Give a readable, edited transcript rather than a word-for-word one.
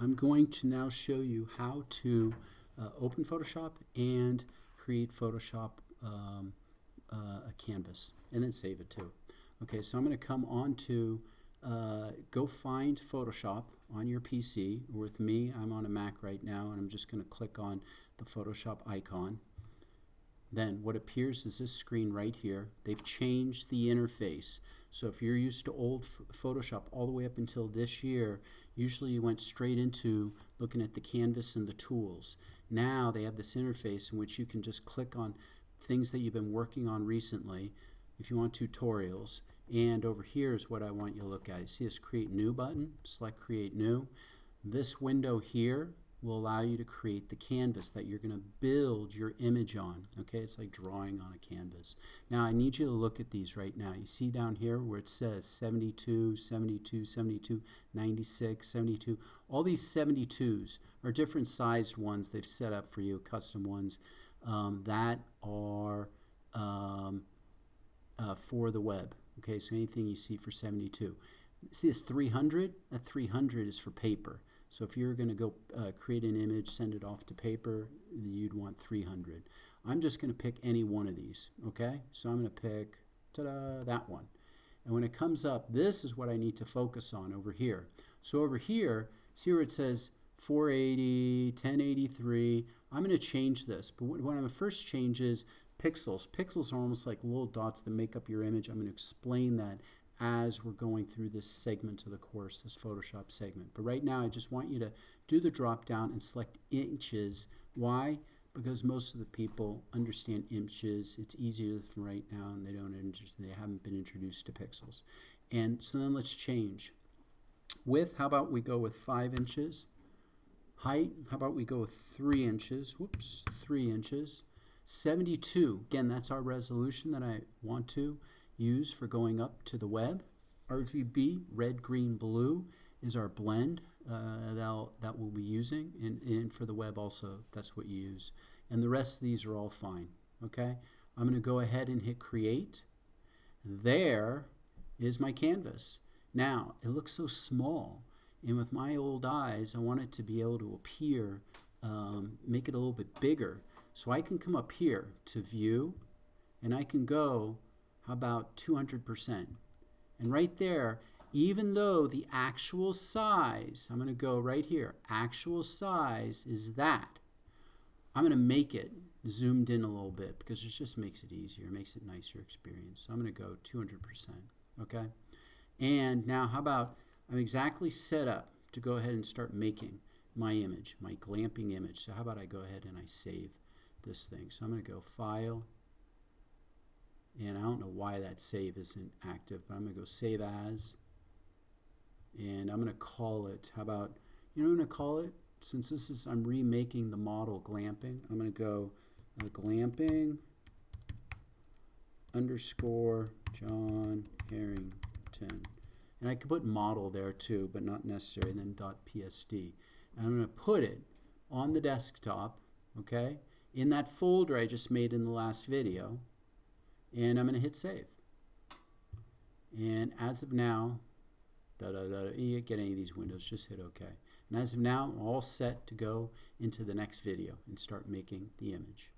I'm going to now show you how to open Photoshop and create Photoshop a canvas and then save it too. Okay, so I'm going to come on to go find Photoshop on your PC. With me, I'm on a Mac right now, and I'm just going to click on the Photoshop icon. Then what appears is this screen right here. They've changed the interface. So if you're used to old Photoshop all the way up until this year, usually you went straight into looking at the canvas and the tools. Now they have this interface in which you can just click on things that you've been working on recently if you want tutorials. And over here is what I want you to look at. You see this Create New button? Select Create New. This window here will allow you to create the canvas that you're going to build your image on. Okay, it's like drawing on a canvas. Now I need you to look at these right now. You see down here where it says 72, 72, 72, 96, 72. All these 72s are different sized ones they've set up for you, custom ones that are for the web. Okay, so anything you see for 72. See this 300? That 300 is for paper. So if you're going to go create an image, send it off to paper, you'd want 300. I'm just going to pick any one of these, okay? So I'm going to pick, ta-da, that one. And when it comes up, this is what I need to focus on over here. So over here, see where it says 480, 1083. I'm going to change this. But what I'm going to first change is pixels. Pixels are almost like little dots that make up your image. I'm going to explain that as we're going through this segment of the course, this Photoshop segment. But right now I just want you to do the drop down and select inches. Why? Because most of the people understand inches. It's easier from right now, and they haven't been introduced to pixels. And so then let's change. Width, how about we go with 5 inches? Height, how about we go with 3 inches? Whoops, 3 inches. 72, again, that's our resolution that I want to use for going up to the web. RGB, red, green, blue, is our blend that we'll be using, and for the web also, that's what you use. And the rest of these are all fine, okay? I'm going to go ahead and hit create. There is my canvas. Now, it looks so small, and with my old eyes, I want it to be able to appear, make it a little bit bigger. So I can come up here to view, and I can go, how about 200%? And right there, even though the actual size, I'm going to go right here, actual size is that, I'm going to make it zoomed in a little bit because it just makes it easier, it makes it a nicer experience. So I'm going to go 200%, okay? And now how about, I'm exactly set up to go ahead and start making my image, my glamping image. So how about I go ahead and I save this thing. So I'm going to go File, and I don't know why that save isn't active, but I'm going to go Save As, and I'm going to call it, how about, you know what I'm going to call it? Since this is, I'm remaking the model glamping, I'm going to go glamping _ John Harrington. And I could put model there too, but not necessary, and then .psd. And I'm going to put it on the desktop, okay, in that folder I just made in the last video, and I'm going to hit save. And as of now, you get any of these windows, just hit OK. And as of now, I'm all set to go into the next video and start making the image.